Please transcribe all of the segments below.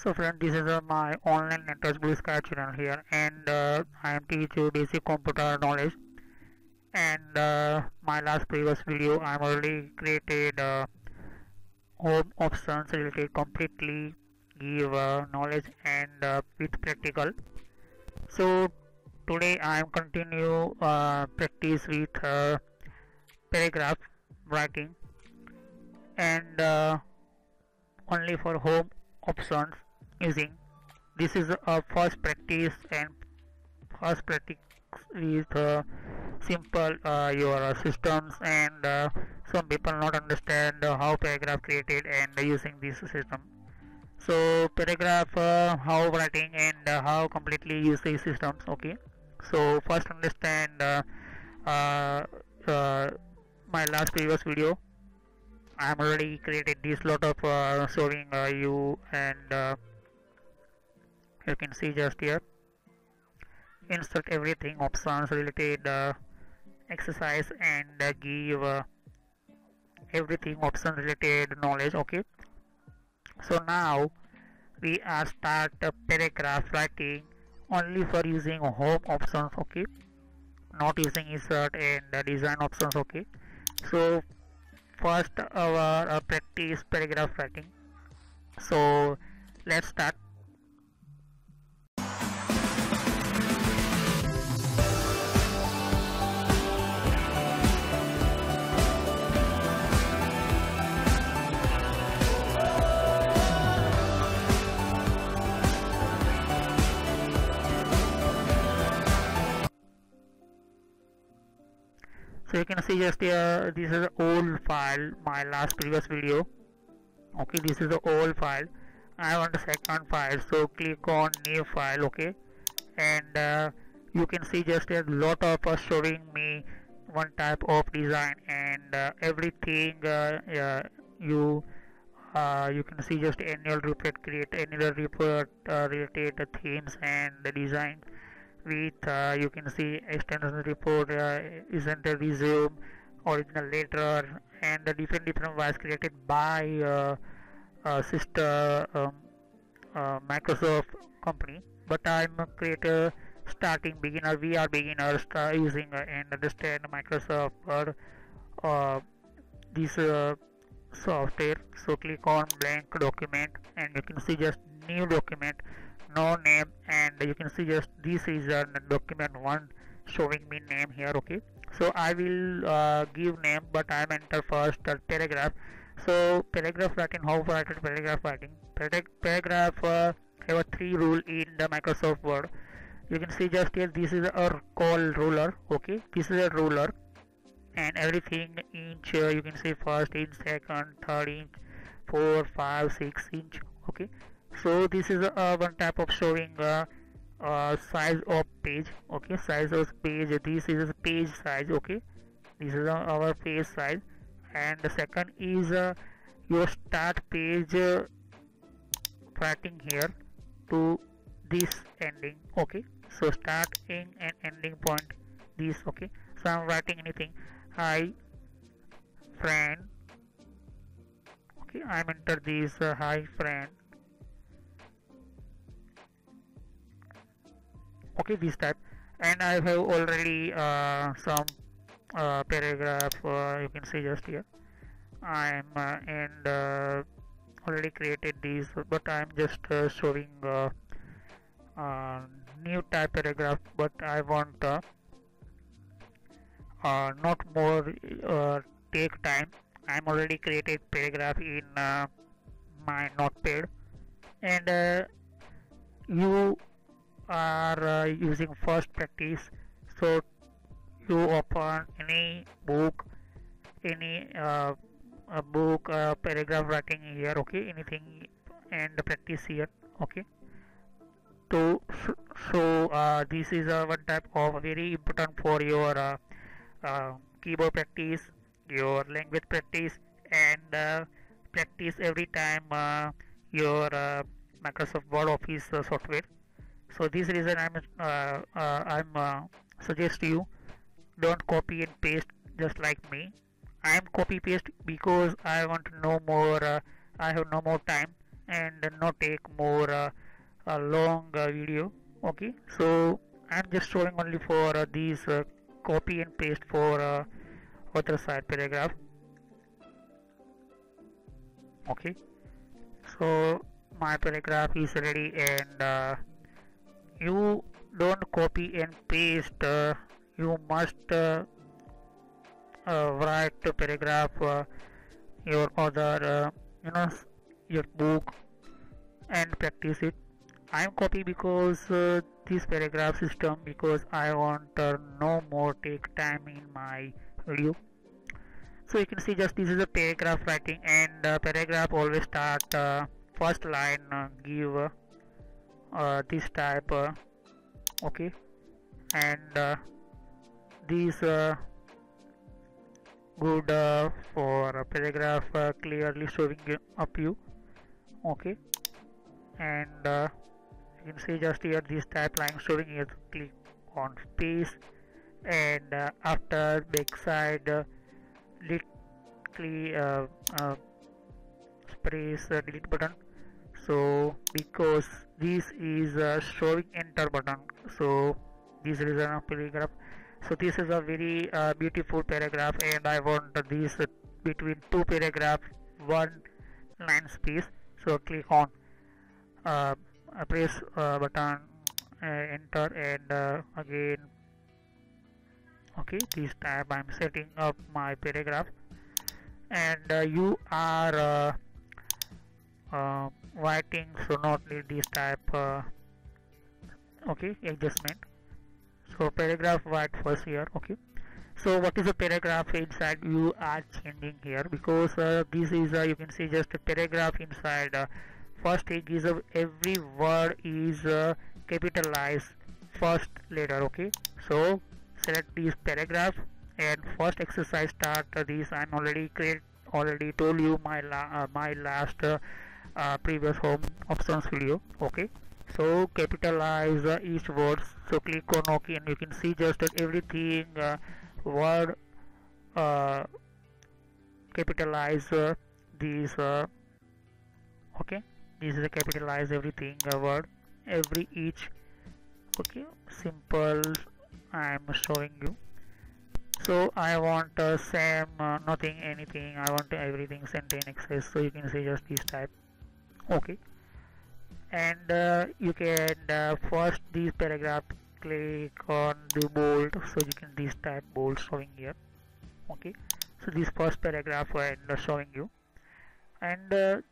So friend, this is my online network blue sky channel here, and I am teach you basic computer knowledge. And my last previous video I am already created home options related completely give knowledge and with practical. So today I am continue practice with paragraph writing and only for home options using. This is a first practice, and first practice is simple your systems, and some people not understand how paragraph created and using this system. So paragraph how writing and how completely use these systems. Okay, so first understand uh, uh, my last previous video. I'm already created this lot of showing you, and you can see just here insert everything options related exercise, and give everything option related knowledge. Okay, so now we are start paragraph writing only for using home options. Okay, not using insert and design options. Okay, so first our practice paragraph writing. So let's start. So you can see just here, this is an old file, my last previous video. Okay, this is the old file. I want a second file, so click on new file. Okay, and you can see just a lot of showing me one type of design, and everything you can see just annual report, create annual report related themes and the design with you can see extension report, isn't a resume, original letter, and the different files created by sister Microsoft company. But I'm a creator starting beginner. We are beginners using and understand Microsoft or uh, this software. So click on blank document, and you can see just new document, no name, and you can see just this is a document one showing me name here. Okay, so I will give name, but I am enter first paragraph. So paragraph writing, how write paragraph writing, paragraph have a three rule in the Microsoft Word. You can see just here, this is a call ruler. Okay, this is a ruler, and everything inch you can see first inch, second, third inch, 4, 5, 6 inch. Okay, so this is one type of showing size of page. Okay, size of page, this is page size. Okay, this is our page size, and the second is your start page writing here to this ending. Okay, so starting and ending point this. Okay, so I'm writing anything. Hi friend. Okay, I'm enter this hi friend. Okay, this type, and I have already some paragraph you can see just here. I'm and already created these, but I'm just showing new type paragraph, but I want not more take time. I'm already created paragraph in my notepad, and you are using first practice. So you open any book, any a book, paragraph writing here. Okay, anything, and practice here. Okay, so this is one type of very important for your keyboard practice, your language practice, and practice every time your Microsoft Word Office software. So this reason I'm suggest you don't copy and paste just like me. I am copy paste because I want to know more. I have no more time and not take more a long video. Okay, so I'm just showing only for these copy and paste for other side paragraph. Okay, so my paragraph is ready, and you don't copy and paste, you must write the paragraph your other your book and practice it. I am copy because this paragraph system, because I want no more take time in my video. So you can see just this is a paragraph writing, and paragraph always start first line give this type okay, and these good for a paragraph clearly showing up you. Okay, and you can see just here this type line showing here. Click on space, and after backside literally press delete button. So because this is showing enter button, so this is a paragraph. So this is a very beautiful paragraph, and I want this between two paragraph one line space. So click on press button, enter, and again. Okay, this time I'm setting up my paragraph, and you are writing, so not need this type okay adjustment. So paragraph write first here. Okay, so what is a paragraph inside you are changing here, because this is you can see just a paragraph inside first thing is every word is capitalized first letter. Okay, so select this paragraph, and first exercise start this. I'm already told you my last previous home options video. Okay, so capitalize each word. So click on OK, and you can see just that everything word capitalize these okay, this is a capitalize everything word every each. Okay, simple I'm showing you. So I want same nothing anything, I want everything sentence access. So you can see just this type. Okay, and you can first this paragraph click on the bold, so you can this type bold showing here. Okay, so this first paragraph and showing you, and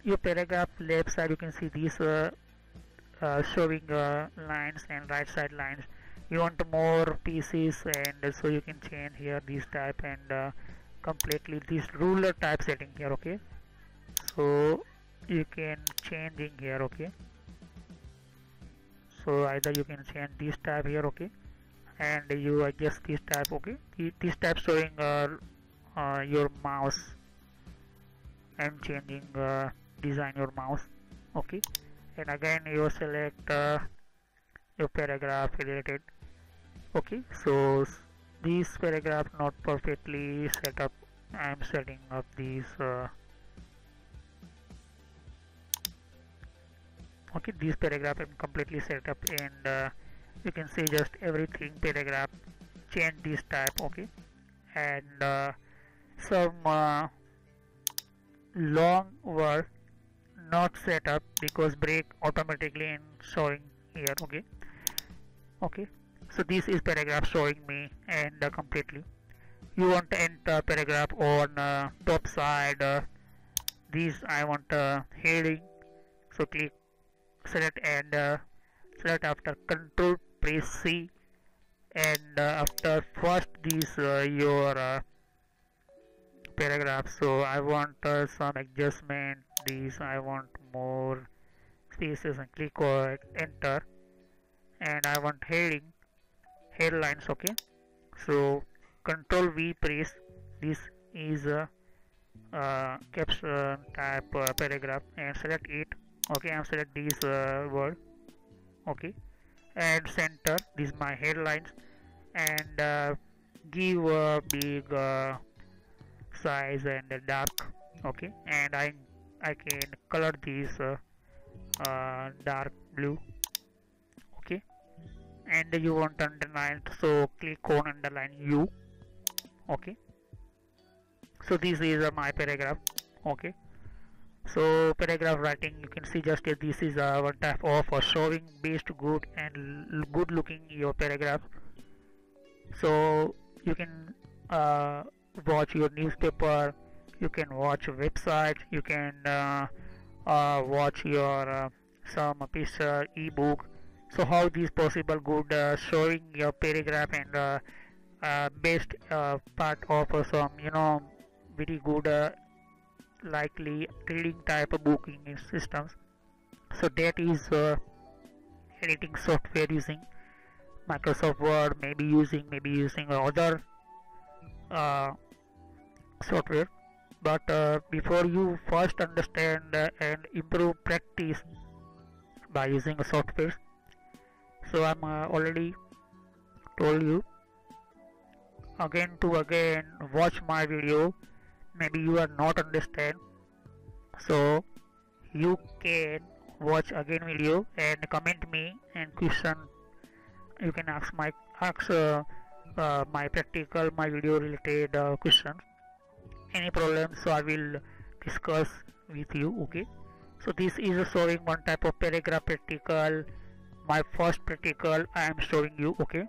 your paragraph left side you can see these showing lines, and right side lines. You want more pieces, and so you can change here this type, and completely this ruler type setting here. Okay, so you can change in here. Okay, so either you can change this type here. Okay, and you adjust this type. Okay, this type showing your mouse and changing design your mouse. Okay, and again you select your paragraph related. Okay, so this paragraph not perfectly set up. I am setting up these okay, this paragraph I'm completely set up, and you can see just everything paragraph change this type. Okay, and some long word not set up because break automatically and showing here. Okay, okay, so this is paragraph showing me, and completely you want to enter paragraph on top side. This I want heading, so click select, and select after control press C, and after first this your paragraph. So I want some adjustment, this I want more spaces, and click on enter, and I want heading headlines. Okay, so control V press, this is caption type paragraph, and select it. Okay, I'm select this word. Okay, and center this is my headlines, and give a big size and dark. Okay, and I can color this dark blue. Okay, and you want to underline, so click on underline U. Okay, so this is my paragraph. Okay, so paragraph writing, you can see just this is one type of showing best good and good looking your paragraph. So you can watch your newspaper, you can watch a website, you can watch your some picture ebook. So how this possible good showing your paragraph and best part of some very good likely reading type of booking systems. So that is editing software using Microsoft Word, maybe using other uh, software. But before you first understand and improve practice by using a software, so I'm already told you again to again watch my video. Maybe you are not understand, so you can watch again video and comment me and question. You can ask my practical, my video related questions, any problem, so I will discuss with you. Okay, so this is showing one type of paragraph practical, my first practical I am showing you. Okay,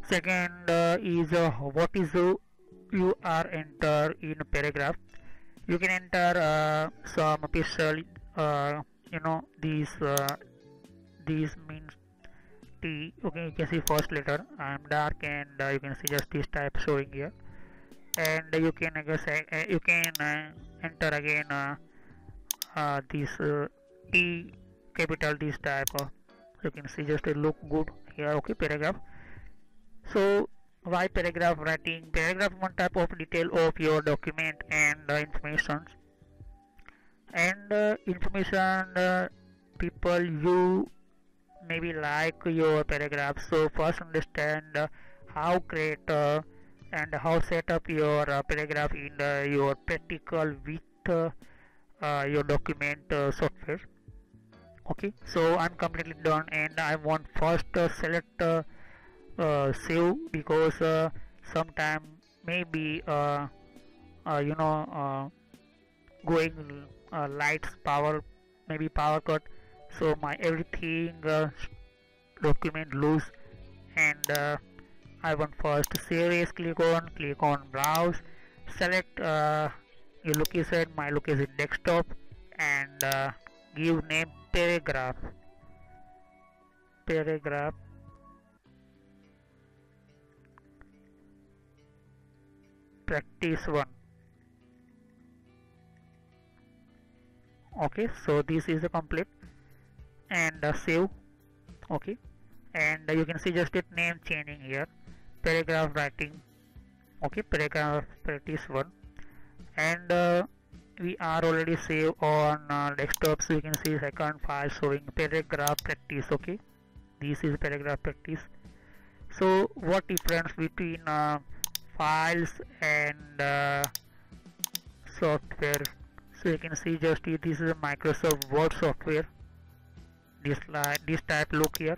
second is what is you are enter in a paragraph. You can enter some official these means T. Okay, you can see first letter I am dark, and you can see just this type showing here, and you can enter again this T capital, this type you can see just look good here. Okay, paragraph. So why paragraph writing? Paragraph one type of detail of your document and information, and people you maybe like your paragraph. So first understand how create and how set up your paragraph in your practical with your document software. Okay, so I'm completely done, and I want first select save, because sometime maybe going lights power, maybe power cut, so my everything document lose, and I want first save as. Click on browse, select your location, my location desktop, and give name paragraph practice 1. Okay, so this is a complete, and save. Okay, and you can see just it name changing here, paragraph writing. Okay, paragraph practice 1, and we are already saved on desktop, so you can see second file showing paragraph practice. Okay, this is paragraph practice. So what difference between files and software? So you can see just this is a Microsoft Word software, this type look here.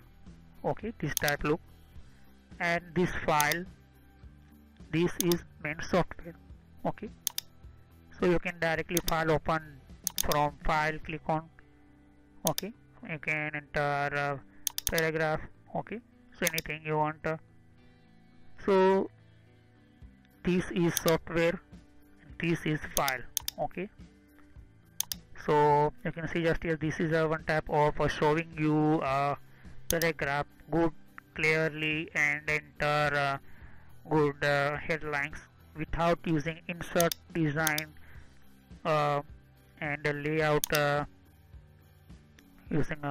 Okay, this type look, and this file, this is main software. Okay, so you can directly file open from file, click on. Okay, you can enter paragraph. Okay, so anything you want. So this is software, this is file. Okay, so you can see just here this is one type of showing you paragraph good clearly, and enter good headlines without using insert design and layout using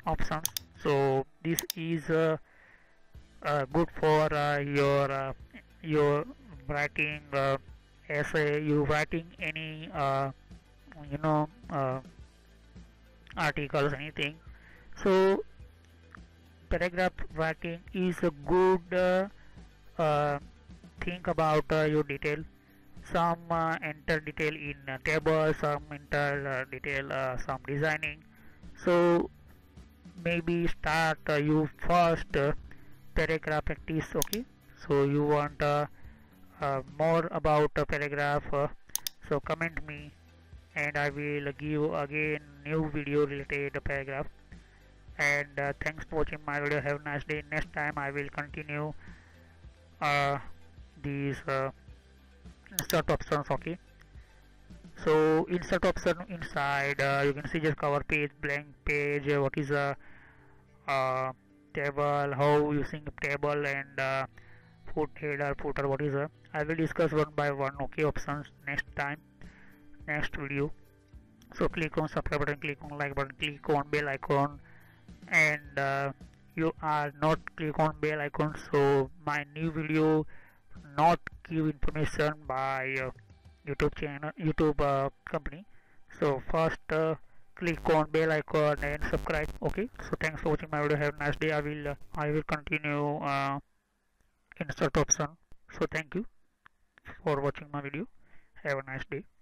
options. So this is good for your writing essay, you writing any articles, anything. So paragraph writing is a good think about your detail. some enter detail in table, some enter detail some designing. So maybe start you first paragraph practice. Okay, so you want more about paragraph, so comment me and I will give again new video related paragraph. And thanks for watching my video. Have a nice day. Next time I will continue these insert options. Okay, so insert option inside, you can see just cover page, blank page, what is a table, how using table, and foot header, footer, what is a, I will discuss one by one. Okay, options next time, next video. So click on subscribe button, click on like button, click on bell icon, and you are not click on bell icon, so my new video not give information by YouTube channel, YouTube company. So first click on bell icon and subscribe. Okay, so thanks for watching my video. Have a nice day. I will continue insert option. So thank you for watching my video. Have a nice day.